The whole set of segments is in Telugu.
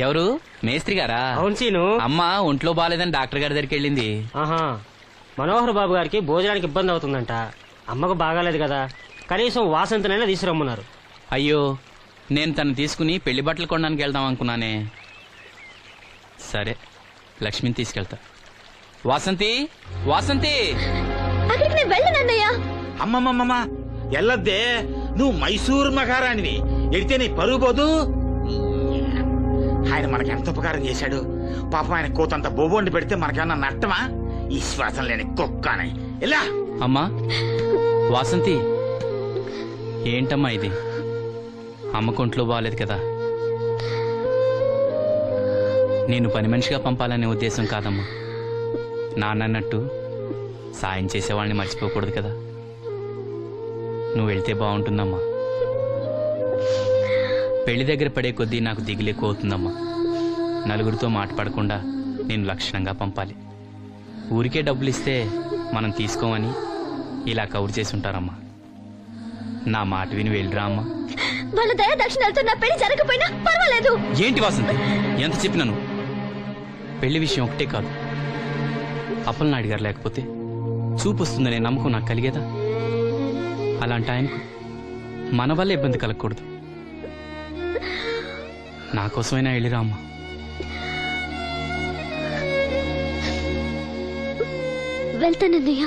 ఎవరు మేస్త్రి గారా? అవును సీను. అమ్మ ఒంట్లో బాగాలేదని డాక్టర్ గారి దగ్గరికి వెళ్ళింది. ఆహా, మనోహర్ బాబు గారికి భోజనానికి ఇబ్బంది అవుతుందంట. అమ్మకు బాగాలేదు కదా, కనీసం వాసంతనైనా తీసుకురమ్మన్నారు. అయ్యో, నేను తను తీసుకుని పెళ్లి బట్టలు కొనడానికి వెళ్దాం అనుకున్నానే. సరే, లక్ష్మిని తీసుకెళ్తా. వాసంతి, వాసంతి! అమ్మమ్మమ్మ ఎల్లద్దే, నువ్వు మైసూరు మహారాణివి. ఎడితే నీ పరుగు పోదు. ఆయన మనకి ఎంత ఉపకారం చేశాడు. పాపం ఆయన కోతంత బోబోండి పెడితే మనకేమన్నా నష్టమా? ఈ శ్వాసం లేని కుక్కని ఇలా. అమ్మా వాసంతి, ఏంటమ్మా ఇది? అమ్మకు ఒంట్లో బాగాలేదు కదా. నేను పని మనిషిగా పంపాలనే ఉద్దేశం కాదమ్మా. నాన్నన్నట్టు సాయం చేసేవాళ్ళని మర్చిపోకూడదు కదా. నువ్వు వెళ్తే బాగుంటుందమ్మా. పెళ్లి దగ్గర పడే కొద్దీ నాకు దిగులు ఎక్కువ అవుతుందమ్మా. నలుగురితో మాట పడకుండా నేను లక్షణంగా పంపాలి. ఊరికే డబ్బులు ఇస్తే మనం తీసుకోమని ఇలా కవర్ చేసి ఉంటారమ్మా. నా మాట విని వెళ్ళిరా అమ్మా. వాళ్ళ దయ దక్షిణాలతో నా పెళ్లి జరగకపోయినా పర్వాలేదు. ఏంటి వాసంతి, ఎంత చెప్పినాను? పెళ్లి విషయం ఒకటే కాదు, అప్పలనాయుడు గారు లేకపోతే చూపు వస్తుందనే నమ్మకం నాకు కలిగేదా? అలాంటి ఆయనకు మన వల్ల ఇబ్బంది కలగకూడదు. నా కోసమైనా వెళ్ళిరా అమ్మా. వెళ్తానన్నయ్య,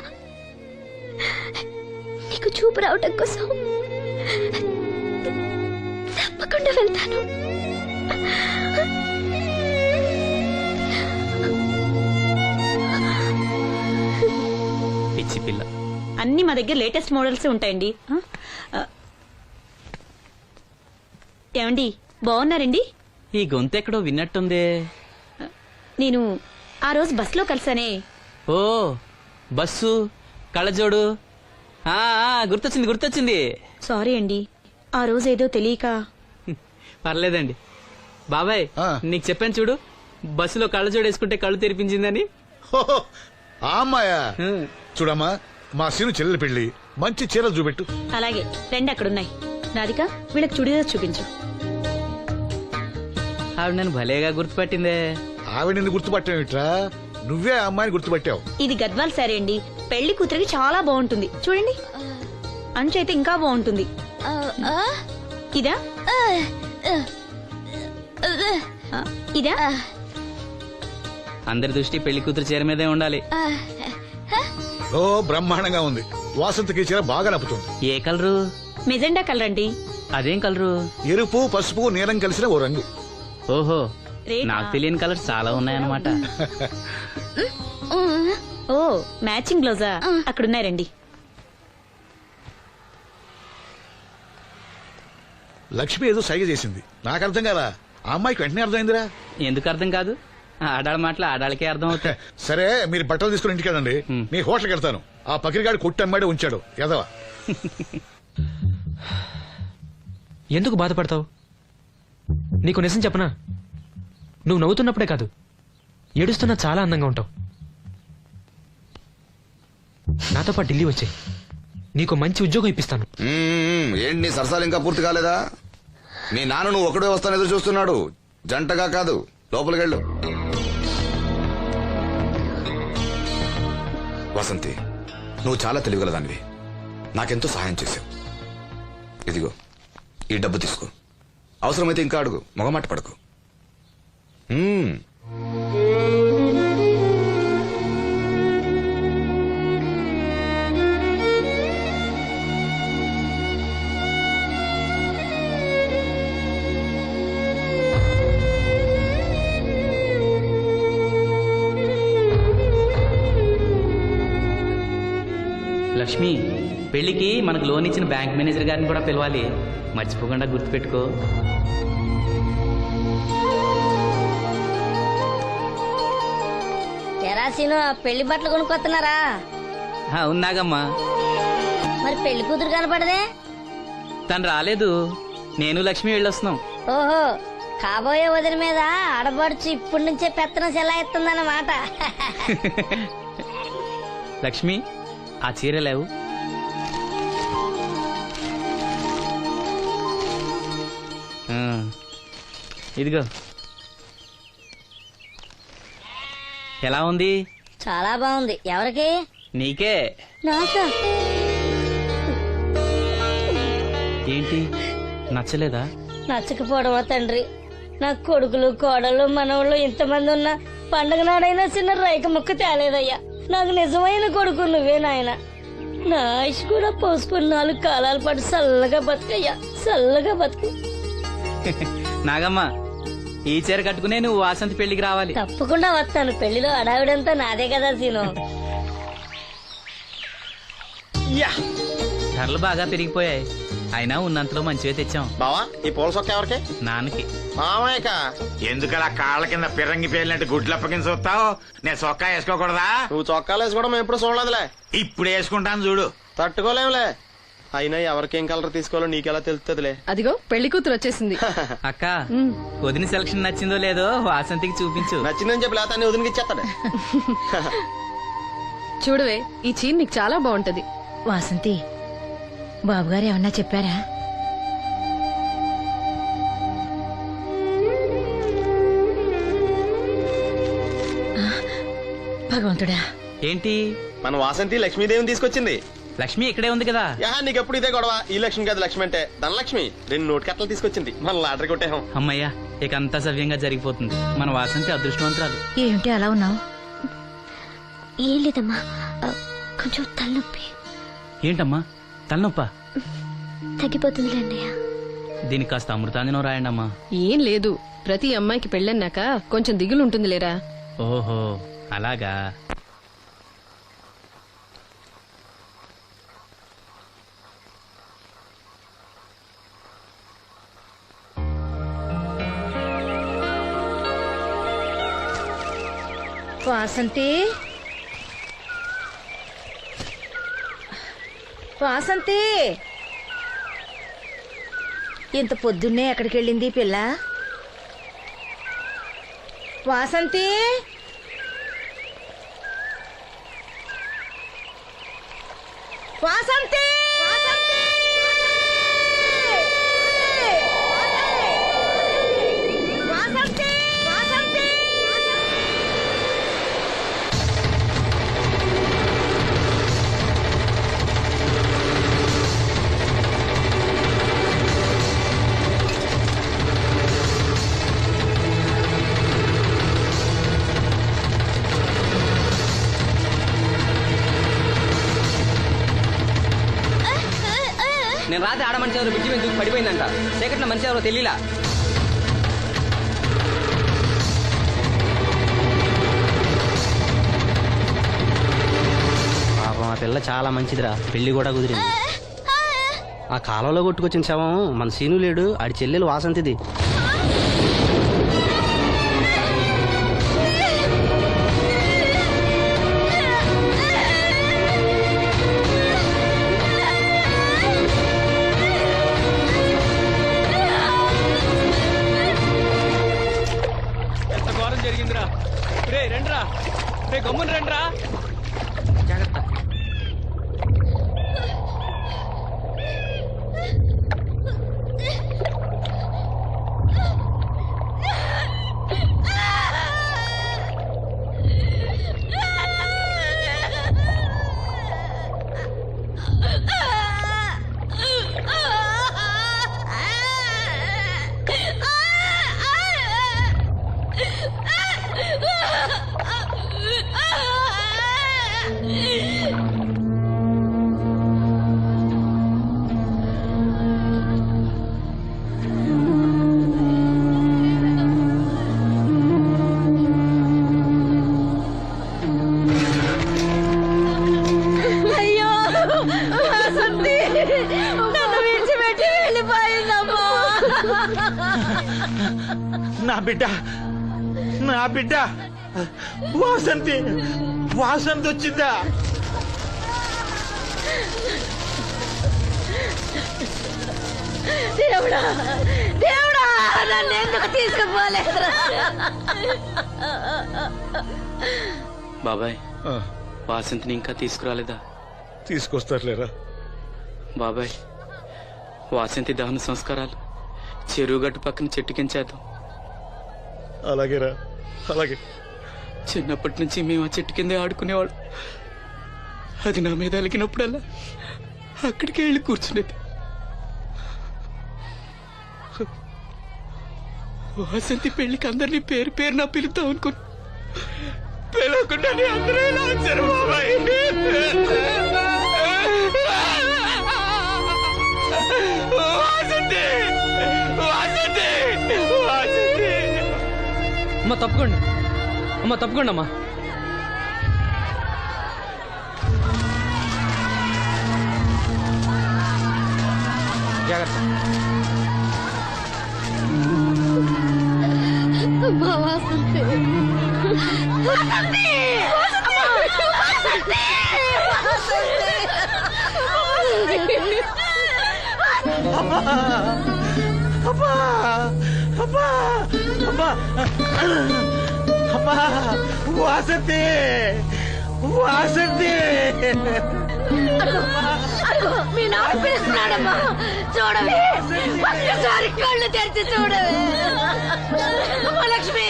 నీకు చూపు రావటం కోసం తప్పకుండా వెళ్తాను. పిచ్చి పిల్ల. అన్ని మా దగ్గర లేటెస్ట్ మోడల్స్ ఉంటాయండి. ఏమండి, బాగున్నారండి? ఈ గొంతు ఎక్కడో విన్నట్టుందే. నేను ఆ రోజు బస్సులో కలిసానే. ఓ, బస్సు, కళ్ళజోడు. గుర్తొచ్చింది గుర్తొచ్చింది. సారీ అండి, ఆ రోజు ఏదో తెలియక. పర్లేదండి బాబాయ్, నీకు చెప్పాను చూడు, బస్సులో కళ్ళజోడు వేసుకుంటే కళ్ళు తెరిపించిందని. ఆ అమ్మాయా? చూడమ్మా, మా సీను చెల్లెలి పెళ్లి, మంచి చీరలు చూపెట్టు. అలాగే, రెండు అక్కడున్నాయి. రాధిక, వీళ్ళకి చుడిదార్ చూపించు. ఆవిడ నన్ను భలేగా గుర్తుపట్టిందే. ఆవిడ నిన్ను గుర్తుపట్టావిట్రా? నువ్వే ఆ అమ్మాయిని గుర్తుపట్టావు. ఇది గద్వాల్ సారీ అండి, పెళ్లి కూతురికి చాలా బాగుంటుంది. చూడండి, అంచు అయితే ఇంకా బాగుంటుంది. ఇదా ఇదా? అందరి దృష్టి పెళ్లి కూతురు చీర మీదే ఉండాలి. ఓ, బ్రహ్మాండంగా ఉంది. వాసంతకి చీర బాగా నప్పుతుంది. ఏ కలరు? మెజెండా కలర్ అండి. అదేం కలరు? ఎరుపు, పసుపు, నీలం కలిసిన ఓ రంగు. ఓహో, రేఖ. నాకు తెలియని కలర్స్ చాలా ఉన్నాయన్నమాట. ఓ, మ్యాచింగ్ బ్లౌజా? అక్కడున్నాయి, రండి. లక్ష్మి ఏదో సైగ చేసింది, నాకు అర్థం కదా. ఆ అమ్మాయికి వెంటనే అర్థమైందిరా. ఎందుకు అర్థం కాదు? ఆడాళ్ళ మాటలు ఆడాళ్ళకే అర్థం అవుతాయి. సరే, మీరు బట్టలు తీసుకుని ఇంటికి వెళ్ళండి. నీ హోటల్కి వెళ్తాను. ఆ పకిరిగాడు కొట్టి అమ్మాడే ఉంచాడు ఎదవా. ఎందుకు బాధపడతావు? నీకు నిజం చెప్పనా, నువ్వు నవ్వుతున్నప్పుడే కాదు, ఏడుస్తున్నా చాలా అందంగా ఉంటావు. నాతో పాటు ఢిల్లీ వచ్చాయి, నీకు మంచి ఉద్యోగం ఇప్పిస్తాను. ఏంటి నీ సరసాలు ఇంకా పూర్తి కాలేదా? నీ నాన్న నువ్వు ఒకడే వస్తాను ఎదురు చూస్తున్నాడు, జంటగా కాదు. లోపలికెళ్ళు. వసంతి, నువ్వు చాలా తెలివిగలదానివి. నాకెంతో సహాయం చేశావు. ఇదిగో ఈ డబ్బు తీసుకో. అవసరమైతే ఇంకా అడుగు, మొగమాట పడకు. లక్ష్మి, పెళ్లికి మనకు లోన్ ఇచ్చిన బ్యాంక్ మేనేజర్ గారిని కూడా పిలవాలి, మర్చిపోకుండా గుర్తుపెట్టుకో. తెరాసీను, పెళ్లి బట్టలు కొనుక్కొస్తున్నారా? ఉన్నాగమ్మా. మరి పెళ్లి కూతురు కనపడదే? తను రాలేదు, నేను లక్ష్మి వెళ్ళొస్తున్నాం. ఓహో, కాబోయే వదిన మీద ఆడబడుచు ఇప్పటి నుంచే పెత్తనం చెల్లాయిస్తుందన్నమాట. లక్ష్మి, ఆ చీర లేవు. ఇదిగో. ఎలా ఉంది? చాలా బాగుంది. ఎవరికి? నీకే. నాకా? ఏంటి నచ్చలేదా? నచ్చకపోవడమా తండ్రి? నా కొడుకులు కోడలు మనవాళ్ళు ఇంతమంది ఉన్నా పండగ నాడైనా చిన్న రైక ముక్క తేలేదయ్యా. నాకు నిజమైన కొడుకు నువ్వే నాయన. నా ఆయుష్ కూడా పోసుకుని 4 కాలాల పాటు చల్లగా బతుకయ్యా, చల్లగా బతుకు. నాగమ్మ, ఈ చీర కట్టుకునే నువ్వు వాసంతి పెళ్లికి రావాలి. తప్పకుండా వస్తాను. పెళ్లిలో అడావిడంతా నాదే కదా సీను. ధరలు బాగా పెరిగిపోయాయి. అయినా ఉన్నంతలో మంచివే తెచ్చాం. బావా ఈ పూల సొక్క ఎవరికి? నాన్నకి. మామయ్యక. ఎందుకలా కాళ్ళ కింద పిరంగి పేలినట్టు గుడ్లు అప్పగించి చూస్తావు? నేను చొక్కా వేసుకోకూడదా? నువ్వు చొక్కాలు వేసుకోవడం మేము ఎప్పుడు చూడలేదులే. ఇప్పుడు వేసుకుంటాను చూడు. తట్టుకోలేములే. అయినా ఎవరికేం కలర్ తీసుకోవాలో నీకెలా తెలుస్తుందిలే. అదిగో పెళ్లి కూతురు వచ్చేసింది. అక్క, వదిన సెలక్షన్ నచ్చిందో లేదో వాసంతికి చూపించు. నచ్చిందని చెప్పి లేత వదిలికి ఇచ్చేస్తాడు. చూడవే, ఈ చీర నీకు చాలా బాగుంటది. వాసంతి, బాబుగారు ఏమన్నా చెప్పారా? భగవంతుడా. ఏంటి? మన వాసంతి లక్ష్మీదేవిని తీసుకొచ్చింది. లక్ష్మి ఇక్కడే ఉంది కదా. యా నీకెప్పుడు ఇదే గొడవ. ఈ లక్ష్మి కాదు లక్ష్మి అంటే ధనలక్ష్మి. 2 నోటు కట్టలు తీసుకొచ్చింది. మన లాటరీ కొట్టేహం. అమ్మయ్యా, ఇక అంతా సవ్యంగా జరిగిపోతుంది. మన వాసంతి అదృష్టవంతురాలు. ఏమిటి అలా ఉన్నావు? ఏం లేదమ్మా, కొంచెం తలనొప్పి. ఏంటమ్మా తలనొప్పా? తగ్గిపోతుంది అన్నయ్య. దీనికి కాస్త అమృతాంజనం రాయండి అమ్మా. ఏం లేదు, ప్రతి అమ్మాయికి పెళ్ళన్నాక కొంచెం దిగులు ఉంటుంది లేరా. ఓహో అలాగా. వాసంతి, వాసంతి, ఇంత పొద్దున్నే ఎక్కడికి వెళ్ళింది పిల్ల? వాసంతి, వాసంతి, వాసంతి, వాసంతి. నేను రాత్రి ఆడ మనిషి ఎవరు బిడ్డి మీద దూకి పడిపోయిందంట. చీకట్లో మనిషి ఎవరో తెలియలా. పాపం ఆ పిల్ల చాలా మంచిదిరా, పెళ్లి కూడా కుదిరింది. ఆ కాలంలో కొట్టుకొచ్చిన శవం మన సీను లేడు, ఆడి చెల్లెలు వాసంతిది. ఎంత ఘోరం జరిగిందిరా. రే రండ్రా, రే గమ్మున రండ్రా. జాగ్రత్త. అయ్యో వాసంతి, నన్ను విడిచిపెట్టి వెళ్ళిపోయిందమ్మా. నా బిడ్డ, నా బిడ్డ వాసంతి, వాసంతి వచ్చిందా? దేవుడా, దేవుడా, నన్ను ఎందుకు తీసుకుపోలేదురా? బాబాయ్, వాసంతిని ఇంకా తీసుకురాలేదా? తీసుకొస్తారులేరా. బాబాయ్, వాసంతి దహన సంస్కారాలు చెరువు గట్టు పక్కన చెట్టు కించేద్దాం. అలాగేరా, అలాగే. చిన్నప్పటి నుంచి మేము ఆ చెట్టు కిందే ఆడుకునేవాడు. అది నా మీద అలిగినప్పుడల్లా అక్కడికి వెళ్ళి కూర్చునేది. వాసంతి పెళ్లికి అందరినీ పేరు పేరు నా పిలుద్దాం అనుకుని పిలవకుండానే అందరూ ఇలా వచ్చారు బాబాయ్. వాసంతి, వాసంతి, వాసంతి. అమ్మ తప్పకుండా, అమ్మ తప్పకుండా అమ్మా. జాగ్రత్త. వాసంతి, వాసంతి. మీ నాన్న పిలుస్తున్నాడమ్మా, చూడవే, ఒక్కసారి కళ్ళు తెరిచి చూడవే. అమ్మా లక్ష్మి,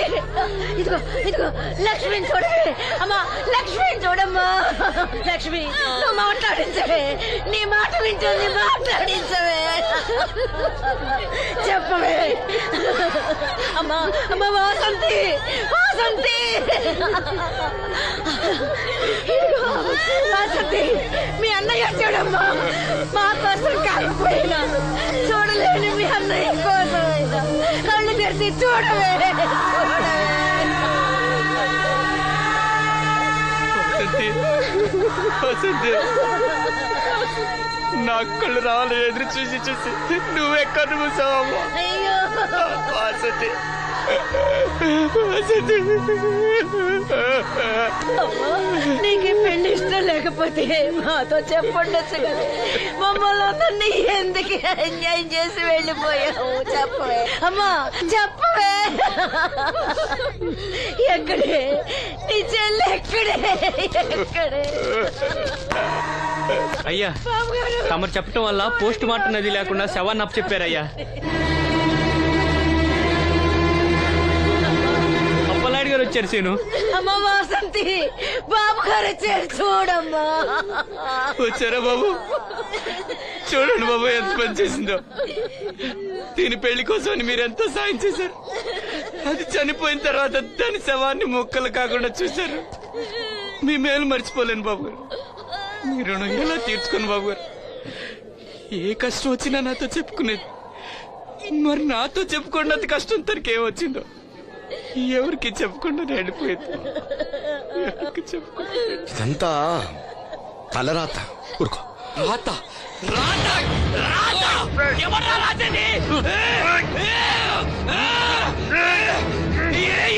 ఇదిగో ఇదిగో లక్ష్మిని చూడవే. అమ్మా లక్ష్మిని చూడమ్మా. లక్ష్మి, నువ్వు మాట్లాడించవే, నీ మాట వింటుంది, మాట్లాడించవే, చెప్పవే. అమ్మా అమ్మా వాసంతి, వాసంతి, వాసంతి, మీ అన్నయ్య చూడమ్మా, మా కోసం కాకపోయినా చూడలేని మీ అన్నయ్య కోసమైనా కళ్ళు తెరిచి చూడవే, చూడవే. వసంతి, నా కళ్ళు రావాలి ఎదురు చూసి చూసి నువ్వెక్కడ మూసావమ్మా. అయ్యో వసంతి, వసంతి. నీకు ఈ పెళ్లి ఇష్టం లేకపోతే మాతో చెప్పండొచ్చు కదా. మమ్మల్ని అందరినీ ఎందుకు అన్యాయం చేసి వెళ్ళిపోయావు, చెప్పవే. అమ్మా చెప్పవే. ఎక్కడే నీ చెల్లి, ఎక్కడే, ఎక్కడే. అయ్యా, తమరు చెప్పటం వల్ల పోస్ట్ మార్టం నది లేకుండా శవాన్ని అప్పచెప్పారయ్యా. అప్పలనాయుడు గారు వచ్చారు సీను. అమ్మ వాసంతి, బాబు గారు వచ్చారు, చూడమ్మా. వచ్చారా బాబు? చూడండి బాబు ఎంత పని చేసిందో. దీని పెళ్లి కోసం మీరు ఎంతో సాయం చేశారు. అది చనిపోయిన తర్వాత దాని శవాన్ని మొక్కలు కాకుండా చూశారు. మీ మేలు మర్చిపోలేను బాబు గారు. మీ రుణం ఎలా తీర్చుకోను బాబు గారు. ఏ కష్టం వచ్చినా నాతో చెప్పుకునేది. మరి నాతో చెప్పుకున్నంత కష్టం తనకి ఏమొచ్చిందో ఎవరికి చెప్పకుండా వెళ్ళిపోయేది. ఎవరికి చెప్పకుండా. ఇదంతా తలరాత. ఊరుకో. రాత, రాత, రాత. ఎవర్రా రాసింది?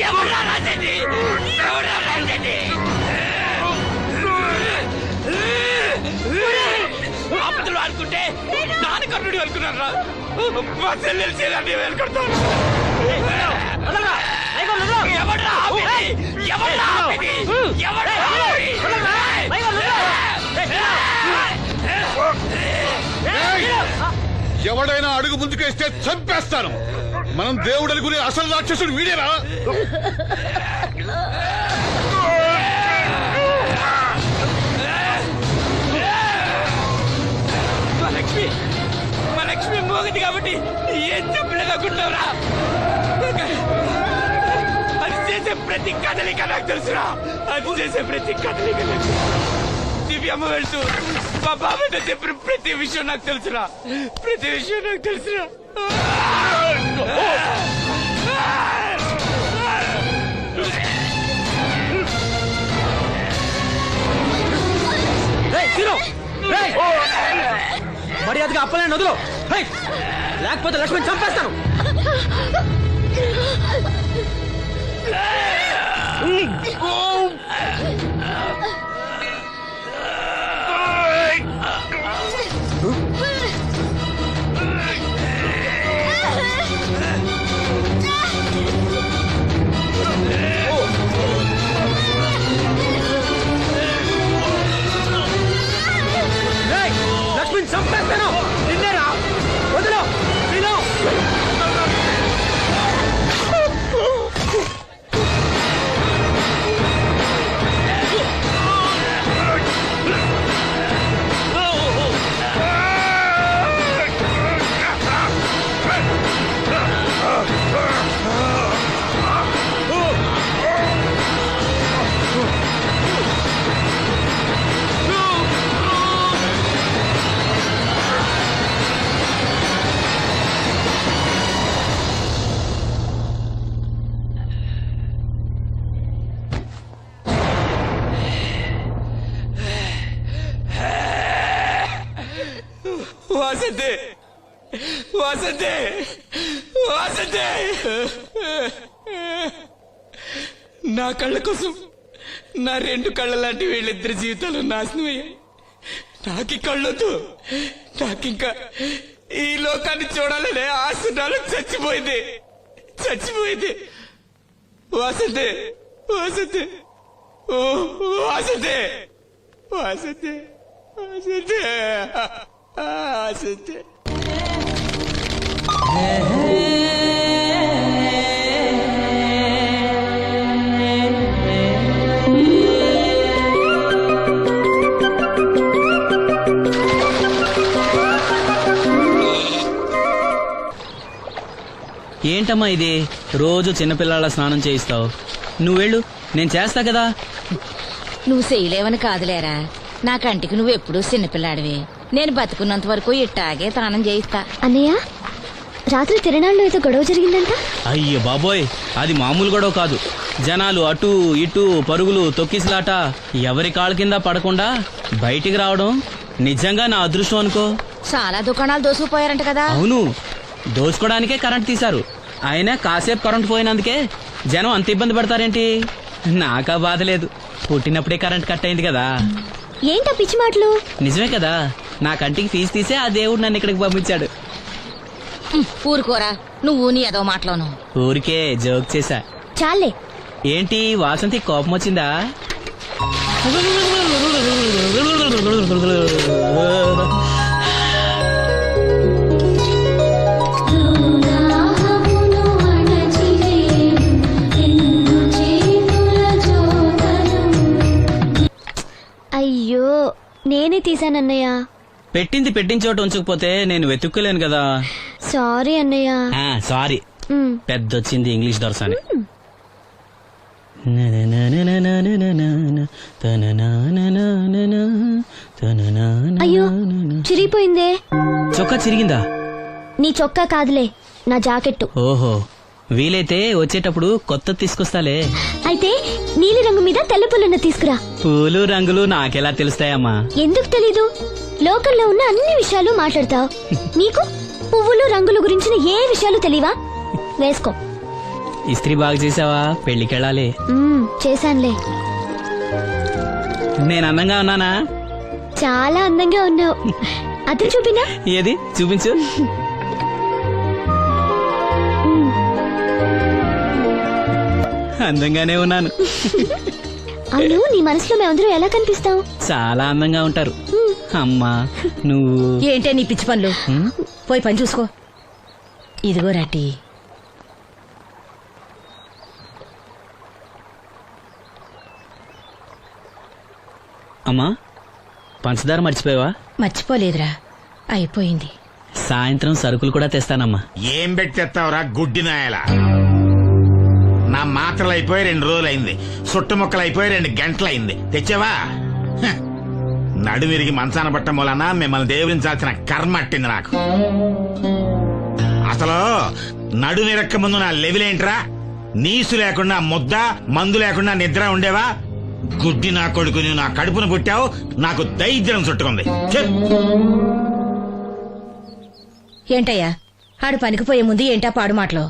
ఎవర్రా రాసింది? ఎవర్రా రాసింది? ఆపదలు అనుకుంటే నాన్నకర్ణుడు అనుకున్నారా? మా చెల్లెలు చేయాలని వెనుకడతాను. ఎవడ్రా ఆపింది? ఎవడ్రా ఆపింది? ఎవడ్రా ఎవడైనా అడుగు ముందుకేస్తే చంపేస్తాను. మనం దేవుడు అనుకునే అసలు రాక్షసుడు వీడేనా? మా లక్ష్మి మోగది కాబట్టి ఏం చెప్పలేదనుకుంటున్నావురా? అది చేసే ప్రతి కదలిక నాకు తెలుసురా. అది చేసే ప్రతి కదలిక దివ్యమ్మ వెళ్తూ మా బాబాయ్తో చెప్పిన ప్రతి విషయం నాకు తెలుసురా. ప్రతి విషయం నాకు తెలుసురా. మర్యాదగా అప్పలే నదులు, లేకపోతే లక్ష్మణ్ చంపేస్తాను. లక్ష్మణ్ చంపేస్తాను. నిన్నేరా వదిలో. వాసంతి వాసంతి నా కళ్ళ కోసం నా రెండు కళ్ళ లాంటి వీళ్ళిద్దరి జీవితాలు నాశనం అయ్యాయి. నాకి కళ్ళొద్దు, నాకింకా ఈ లోకాన్ని చూడాలనే ఆశ నాలో చచ్చిపోయింది. వాసంతి వాసంతి ఓ వాసంతి వాసంతి వాసంతి వాసంతి. ఏంటమ్మా ఇది, రోజు చిన్నపిల్లల స్నానం చేయిస్తావు? నువ్వు వెళ్ళు, నేను చేస్తా కదా. నువ్వు చేయలేవని కాదులేరా, నా కంటికి నువ్వు ఎప్పుడూ చిన్నపిల్లాడివి. నేను బతుకున్నంత వరకు ఇట్టాగే తానం చేయిస్తా. అన్నయ్య, రాత్రి తిరణాల్లో ఏదో గొడవ జరిగిందంట. అయ్య బాబోయ్, అది మామూలు గొడవ కాదు. జనాలు అటు ఇటు పరుగులు, తొక్కిసలాట, ఎవరి కాళ్ళ కింద పడకుండా బయటికి రావడం నిజంగా నా అదృష్టం అనుకో. చాలా దుకాణాలు దోసుకుపోయారంట కదా. అవును, దోచుకోవడానికే కరెంట్ తీశారు. అయినా కాసేపు కరెంట్ పోయినందుకే జనం అంత ఇబ్బంది పడతారేంటి? నాకా బాధ లేదు, పుట్టినప్పుడే కరెంట్ కట్ అయింది కదా. ఏంటా పిచ్చి మాటలు? నిజమే కదా, నా కంటికి ఫీజు తీసే ఆ దేవుడు నన్ను ఇక్కడికి పంపించాడు. ఊరుకోరా, నువ్వు నీ ఏదో మాటలోను. ఊరికే జోక్ చేశా. చాలే. ఏంటి వాసంతి కోపం వచ్చిందా? అయ్యో, నేనే తీసానన్నయ్య. పెట్టింది పెట్టిన చోట ఉంచకపోతే నేను వెతుక్కోలేను కదా. సారీ అన్నయ్య. సారీ. పెద్దొచ్చింది ఇంగ్లీష్ దొరసాని. అయ్యో, చిరిగిపోయిందే. చొక్కా చిరిగిందా? నీ చొక్కా కాదులే, నా జాకెట్టు. ఓహో, వీలైతే వచ్చేటప్పుడు కొత్త తీసుకొస్తాలే. అయితే నీలి రంగు మీద తెల్ల పుల్లన్న తీసుకురా. పూలు రంగులు నాకెలా తెలుస్తాయమ్మా? ఎందుకు తెలీదు? లోకల్లో ఉన్న అన్ని విషయాలు మాట్లాడతావు. నీకు పువ్వులు రంగుల గురించిన ఏ విషయాలు తెలియవా? వేసుకో. ఇస్త్రీ బాగా చేసావా? పెళ్లికెళ్ళాలి. చేశానులే. నేను అందంగా ఉన్నానా? చాలా అందంగా ఉన్నావు. అది చూపినా? ఏది చూపించు. అందంగానే ఉన్నాను. అవును, నీ మనసులో మేమందరూ ఎలా కనిపిస్తావు? చాలా అందంగా ఉంటారు. అమ్మా నువ్వు ఏంటే నీ పిచ్చి పనులు? పోయి పని చూసుకో. ఇదిగో రాటి. అమ్మా, పంచదార మర్చిపోయావా? మర్చిపోలేదురా, అయిపోయింది. సాయంత్రం సరుకులు కూడా తెస్తానమ్మా. ఏం పెట్టి తెస్తావురా గుడ్డి నాయలా? నా మాత్రలు అయిపోయి 2 రోజులైంది, సుట్టుముక్కలు అయిపోయి 2 గంటలైంది. తెచ్చావా? నడుమిరిగి మంచాన పట్టం వలన మిమ్మల్ని దేవురించాల్సిన కర్మ అట్టింది నాకు. అసలు నడుమిరక్క ముందు నా లెవెలేంట్రా? నీసు లేకుండా ముద్ద, మందు లేకుండా నిద్ర ఉండేవా? గుడ్డి నా కొడుకుని నా కడుపును పుట్టావు, నాకు దైద్యం చుట్టుకుంది. ఏంటయ్యా, ఆడు పనికిపోయే ముందు ఏంటా పాడు మాటలు?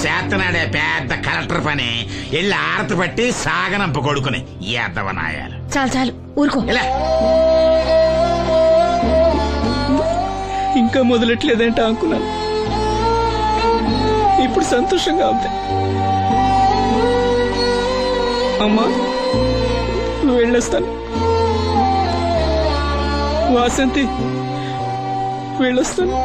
చేతనాడే పెద్ద కలెక్టర్ పని. వెళ్ళి ఆరతి పట్టి సాగనంప కొడుకుని ఎద్దవనాయాలు. చాలు చాలు, ఊరుకో. ఇంకా మొదలెట్లేదంట అనుకున్నాను, ఇప్పుడు సంతోషంగా ఉంది. అమ్మా, నువ్వు వెళ్ళొస్తాను. వాసంతి, వెళ్ళొస్తాను.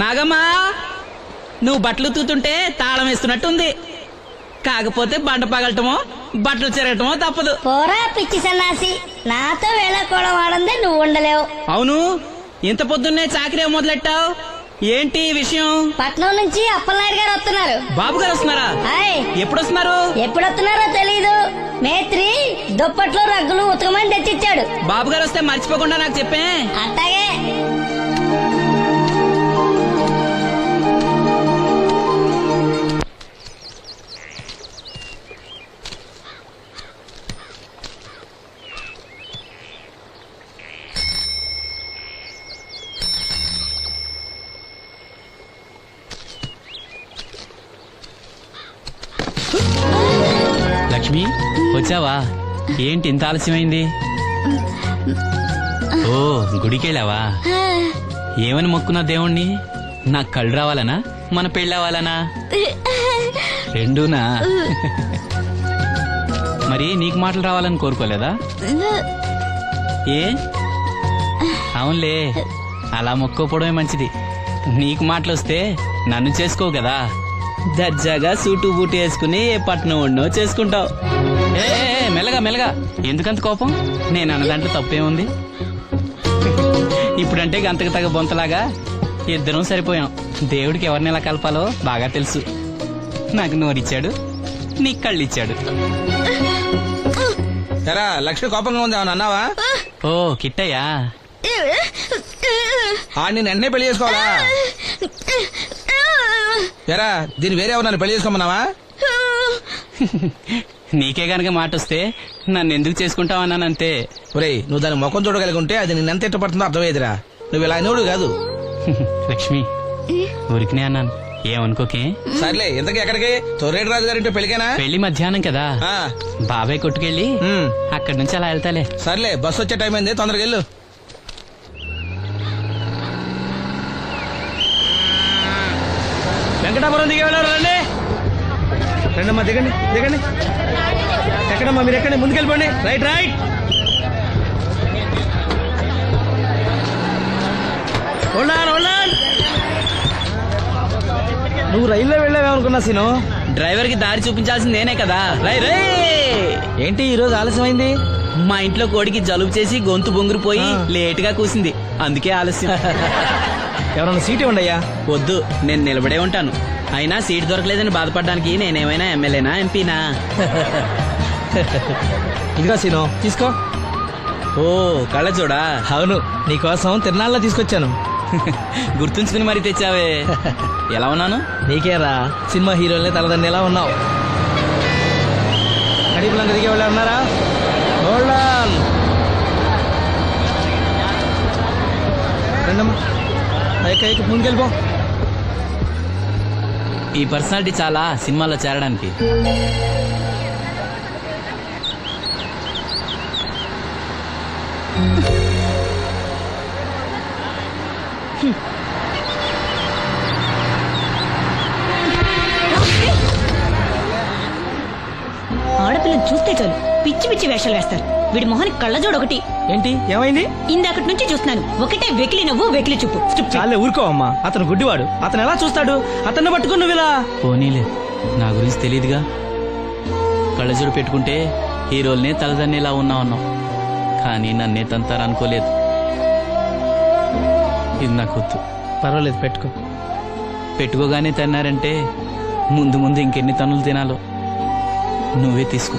నాగమ్మా, నువ్వు బట్టలు తూతుంటే తాళం వేస్తున్నట్టుంది. కాకపోతే బండ పగలటమో బట్టలు చెరగటమో తప్పదు. పోరా పిచ్చి సన్నాసి, నాతో వేళకోవడం ఆడందే నువ్వు ఉండలేవు. అవును, ఇంత పొద్దున్నే చాకరీ మొదలెట్టావు? ఏంటి విషయం? పట్నం నుంచి అప్పలనాయుడు గారు వస్తున్నారు. బాబు గారు వస్తున్నారా? ఎప్పుడు వస్తున్నారు? ఎప్పుడు వస్తున్నారో తెలీదు. మేత్రి దుప్పట్లు రగ్గులు ఉతకమని తెచ్చిచ్చాడు. బాబు గారు వస్తే మర్చిపోకుండా నాకు చెప్పే. అట్టాగే. లక్ష్మి వచ్చావా? ఏంటి ఇంత ఆలస్యమైంది? ఓ గుడికెళ్ళావా? ఏమని మొక్కున్నా దేవుణ్ణి? నాకు కళ్ళు రావాలనా, మన పెళ్ళవాలనా? రెండూనా? మరి నీకు మాటలు రావాలని కోరుకోలేదా? ఏ అవునులే, అలా మొక్కోపోవడమే మంచిది. నీకు మాటలు వస్తే నన్ను చేసుకోవు కదా, దర్జాగా సూటు బూటు వేసుకుని ఏ పట్నం ఉండో చేసుకుంటావు. ఏ మెల్లగా మెల్లగా, ఎందుకంత కోపం? నేను అన్న దాంట్లో తప్పేముంది? ఇప్పుడంటే గంతకు తగ్గ బొంతలాగా ఇద్దరం సరిపోయాం. దేవుడికి ఎవరిని ఎలా కలపాలో బాగా తెలుసు. నాకు నోరిచ్చాడు, నీకు కళ్ళు ఇచ్చాడు. లక్ష్మి కోపంగా ఉంది, ఏమన్నా అన్నావా? ఓ కిట్టయ్యా, నేను వెంటనే పెళ్లి చేసుకోవాలా? ఎరా దీన్ని వేరే ఎవరు పెళ్లి చేసుకోమన్నావా? నీకే గనక మాట వస్తే నన్ను ఎందుకు చేసుకుంటావన్నానంతే. ఒరేయ్, నువ్వు దాని ముఖం చూడగలిగి ఉంటే అది నిన్నెంత ఇష్టపడుతుందో అర్థమయ్యేదిరా. నువ్వు ఇలా అయినోడు కాదు. లక్ష్మి ఊరికినే అన్నాను, ఏమనుకోకే. సర్లే, ఇంతకీ ఎక్కడికి? తొర్రేటి రాజు గారింటే పెళ్లికేనా? పెళ్లి మధ్యాహ్నం కదా, బాబాయ్ కొట్టుకెళ్ళి అక్కడి నుంచి అలా వెళ్తాలే. సర్లే, బస్సు వచ్చే టైం అయింది, తొందరగా వెళ్ళు. వెంకటాపురం దిగే వెళ్ళారు. రండి రండమ్మా, దిగండి దిగండి. ఎక్కడమ్మా మీరు? ఎక్కండి, ముందుకెళ్ళిపోండి. Right right. నువ్వు రైల్లో వెళ్ళావేమనుకున్నా సీను. డ్రైవర్ కి దారి చూపించాల్సింది నేనే కదా. రై రై. ఏంటి ఈ రోజు ఆలస్యమైంది? మా ఇంట్లో కోడికి జలుబు చేసి గొంతు బొంగురుపోయి లేట్ గా కూసింది, అందుకే ఆలస్యం. ఎవరన్నా సీట్ ఇవ్వండి అయ్యా. వద్దు, నేను నిలబడే ఉంటాను. అయినా సీట్ దొరకలేదని బాధపడడానికి నేనేమైనా ఎమ్మెల్యేనా, ఎంపీనా? ఇదిగో సీను, తీసుకో. ఓ కళ్ళ చూడా. అవును, నీకోసం తిరునాళ్ళలో తీసుకొచ్చాను. గుర్తుంచుకుని మరి తెచ్చావే. ఎలా ఉన్నాను? నీకేరా, సినిమా హీరోలనే తలదండి ఎలా ఉన్నావు. కడిపులంగా దిగే వాళ్ళు ఉన్నారా? రండమ్మా, ముందుకెళ్ళిపో. ఈ పర్సనాలిటీ చాలా సినిమాలో చేరడానికి. ఆడపిల్లని చూస్తే చాలు పిచ్చి పిచ్చి వేషాలు వేస్తారు. వీడి మొహానికి కళ్ళజోడు ఒకటి. ఏంటి ఏమైంది? ఇందాకటి నుంచి చూస్తున్నాను, ఒకటే వెకిలి నవ్వు వెకిలి చూపు. చాలే ఊరుకో అమ్మా, అతను గుడ్డివాడు. అతను ఎలా చూస్తాడు? అతన్ని పట్టుకుని నువ్వు ఇలా. పోనీలే, నా గురించి తెలియదుగా. కళ్ళజోడు పెట్టుకుంటే హీరోల్నే తలదన్నేలా ఉన్నావు, కానీ నన్నే తంతారనుకోలేదు. ఇది నాకు వద్దు. పర్వాలేదు, పెట్టుకో. పెట్టుకోగానే తన్నారంటే ముందు ముందు ఇంకెన్ని తన్నులు తినాలో. నువ్వే తీసుకో.